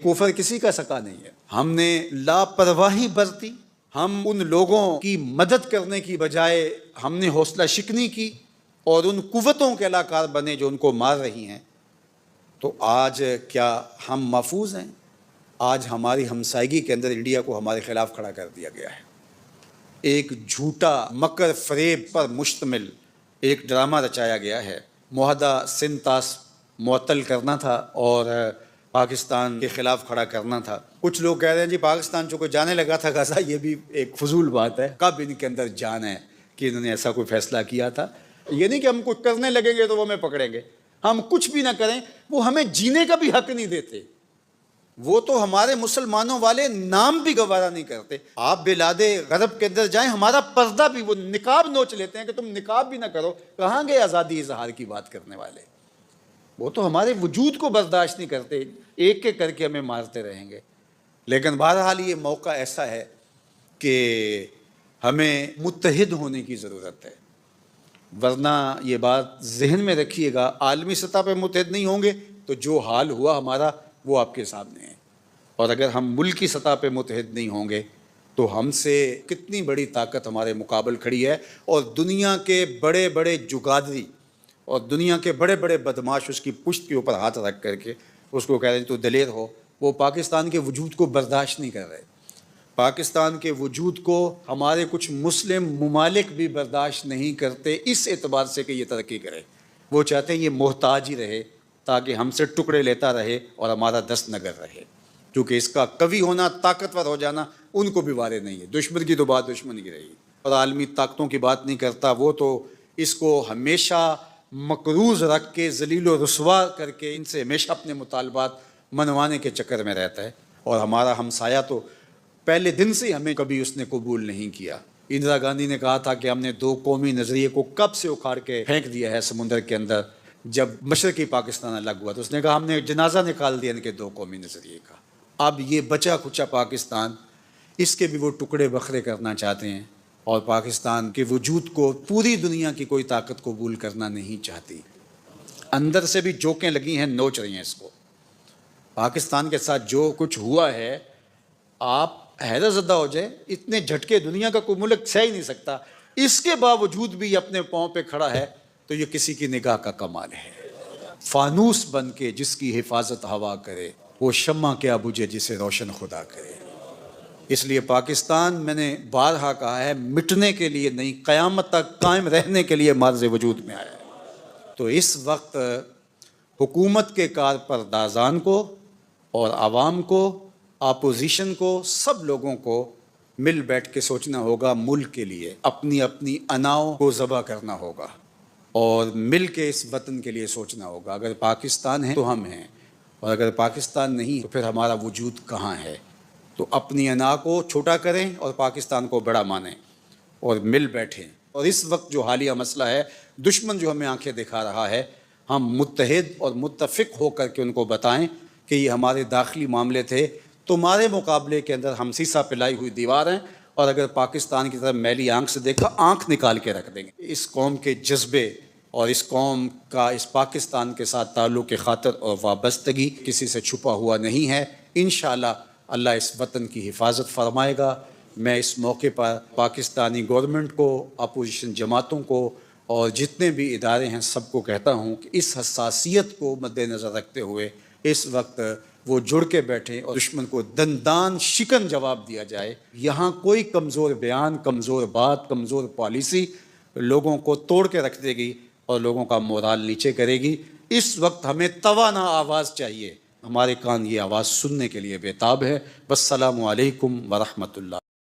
کفر کسی کا سکا نہیں ہے۔ ہم نے لاپرواہی برتی، ہم ان لوگوں کی مدد کرنے کی بجائے ہم نے حوصلہ شکنی کی اور ان قوتوں کے علاقار بنے جو ان کو مار رہی ہیں۔ تو آج کیا ہم محفوظ ہیں؟ آج ہماری ہمسائیگی کے اندر انڈیا کو ہمارے خلاف کھڑا کر دیا گیا ہے۔ ایک جھوٹا مکر فریب پر مشتمل ایک ڈرامہ رچایا گیا ہے۔ معاہدہ سندھ طاس معطل کرنا تھا اور پاکستان کے خلاف کھڑا کرنا تھا۔ کچھ لوگ کہہ رہے ہیں جی پاکستان چونکہ جانے لگا تھا غزہ، یہ بھی ایک فضول بات ہے۔ کب ان کے اندر جان ہے کہ انہوں نے ایسا کوئی فیصلہ کیا تھا؟ یہ نہیں کہ ہم کچھ کرنے لگیں گے تو وہ ہمیں پکڑیں گے، ہم کچھ بھی نہ کریں وہ ہمیں جینے کا بھی حق نہیں دیتے۔ وہ تو ہمارے مسلمانوں والے نام بھی گوارا نہیں کرتے۔ آپ بلاد غرب کے اندر جائیں، ہمارا پردہ بھی وہ نقاب نوچ لیتے ہیں کہ تم نقاب بھی نہ کرو۔ کہاں گئے آزادی اظہار کی بات کرنے والے؟ وہ تو ہمارے وجود کو برداشت نہیں کرتے، ایک ایک کر کے ہمیں مارتے رہیں گے۔ لیکن بہرحال یہ موقع ایسا ہے کہ ہمیں متحد ہونے کی ضرورت ہے، ورنہ یہ بات ذہن میں رکھیے گا، عالمی سطح پہ متحد نہیں ہوں گے تو جو حال ہوا ہمارا وہ آپ کے سامنے ہے۔ اور اگر ہم ملکی سطح پہ متحد نہیں ہوں گے تو ہم سے کتنی بڑی طاقت ہمارے مقابل کھڑی ہے، اور دنیا کے بڑے بڑے جگادری اور دنیا کے بڑے بڑے بدماش اس کی پشت کے اوپر ہاتھ رکھ کر کے اس کو کہہ رہے ہیں تو دلیر ہو۔ وہ پاکستان کے وجود کو برداشت نہیں کر رہے۔ پاکستان کے وجود کو ہمارے کچھ مسلم ممالک بھی برداشت نہیں کرتے، اس اعتبار سے کہ یہ ترقی کرے۔ وہ چاہتے ہیں یہ محتاج ہی رہے تاکہ ہم سے ٹکڑے لیتا رہے اور ہمارا دست نگر رہے، کیونکہ اس کا قوی ہونا، طاقتور ہو جانا ان کو بھی وارد نہیں ہے۔ دشمن کی تو بات دشمن کی رہی، اور عالمی طاقتوں کی بات نہیں کرتا۔ وہ تو اس کو ہمیشہ مقروض رکھ کے ذلیل و رسوا کر کے ان سے ہمیشہ اپنے مطالبات منوانے کے چکر میں رہتا ہے۔ اور ہمارا ہمسایہ تو پہلے دن سے ہمیں کبھی اس نے قبول نہیں کیا۔ اندرا گاندھی نے کہا تھا کہ ہم نے دو قومی نظریے کو کب سے اکھاڑ کے پھینک دیا ہے سمندر کے اندر، جب مشرقی پاکستان الگ ہوا تو اس نے کہا ہم نے جنازہ نکال دیا ان کے دو قومی نظریے کا۔ اب یہ بچا کھچا پاکستان، اس کے بھی وہ ٹکڑے بکھرے کرنا چاہتے ہیں، اور پاکستان کے وجود کو پوری دنیا کی کوئی طاقت قبول کرنا نہیں چاہتی۔ اندر سے بھی جوکیں لگی ہیں، نوچ رہی ہیں اس کو۔ پاکستان کے ساتھ جو کچھ ہوا ہے، آپ حیرت زدہ ہو جائے، اتنے جھٹکے دنیا کا کوئی ملک سہ ہی نہیں سکتا، اس کے باوجود بھی اپنے پاؤں پہ کھڑا ہے، تو یہ کسی کی نگاہ کا کمال ہے۔ فانوس بن کے جس کی حفاظت ہوا کرے، وہ شمع کیا بجھے جسے روشن خدا کرے۔ اس لیے پاکستان، میں نے بارہا کہا ہے، مٹنے کے لیے نہیں، قیامت تک قائم رہنے کے لیے معرض وجود میں آیا ہے۔ تو اس وقت حکومت کے کارپردازان کو اور عوام کو، اپوزیشن کو، سب لوگوں کو مل بیٹھ کے سوچنا ہوگا، ملک کے لیے اپنی اپنی اناؤں کو ذبح کرنا ہوگا، اور مل کے اس وطن کے لیے سوچنا ہوگا۔ اگر پاکستان ہے تو ہم ہیں، اور اگر پاکستان نہیں تو پھر ہمارا وجود کہاں ہے؟ تو اپنی انا کو چھوٹا کریں اور پاکستان کو بڑا مانیں اور مل بیٹھیں۔ اور اس وقت جو حالیہ مسئلہ ہے، دشمن جو ہمیں آنکھیں دکھا رہا ہے، ہم متحد اور متفق ہو کر کے ان کو بتائیں کہ یہ ہمارے داخلی معاملے تھے، تمہارے مقابلے کے اندر ہم سیسا پلائی ہوئی دیوار ہیں، اور اگر پاکستان کی طرف میلی آنکھ سے دیکھا، آنکھ نکال کے رکھ دیں گے۔ اس قوم کے جذبے اور اس قوم کا اس پاکستان کے ساتھ تعلق خاطر اور وابستگی کسی سے چھپا ہوا نہیں ہے۔ انشاءاللہ اللہ اس وطن کی حفاظت فرمائے گا۔ میں اس موقع پر پاکستانی گورنمنٹ کو، اپوزیشن جماعتوں کو، اور جتنے بھی ادارے ہیں سب کو کہتا ہوں کہ اس حساسیت کو مد نظر رکھتے ہوئے اس وقت وہ جڑ کے بیٹھیں اور دشمن کو دندان شکن جواب دیا جائے۔ یہاں کوئی کمزور بیان، کمزور بات، کمزور پالیسی لوگوں کو توڑ کے رکھ دے گی اور لوگوں کا مورال نیچے کرے گی۔ اس وقت ہمیں توانا آواز چاہیے، ہمارے کان یہ آواز سننے کے لیے بے تاب ہے۔ والسلام علیکم ورحمۃ اللہ۔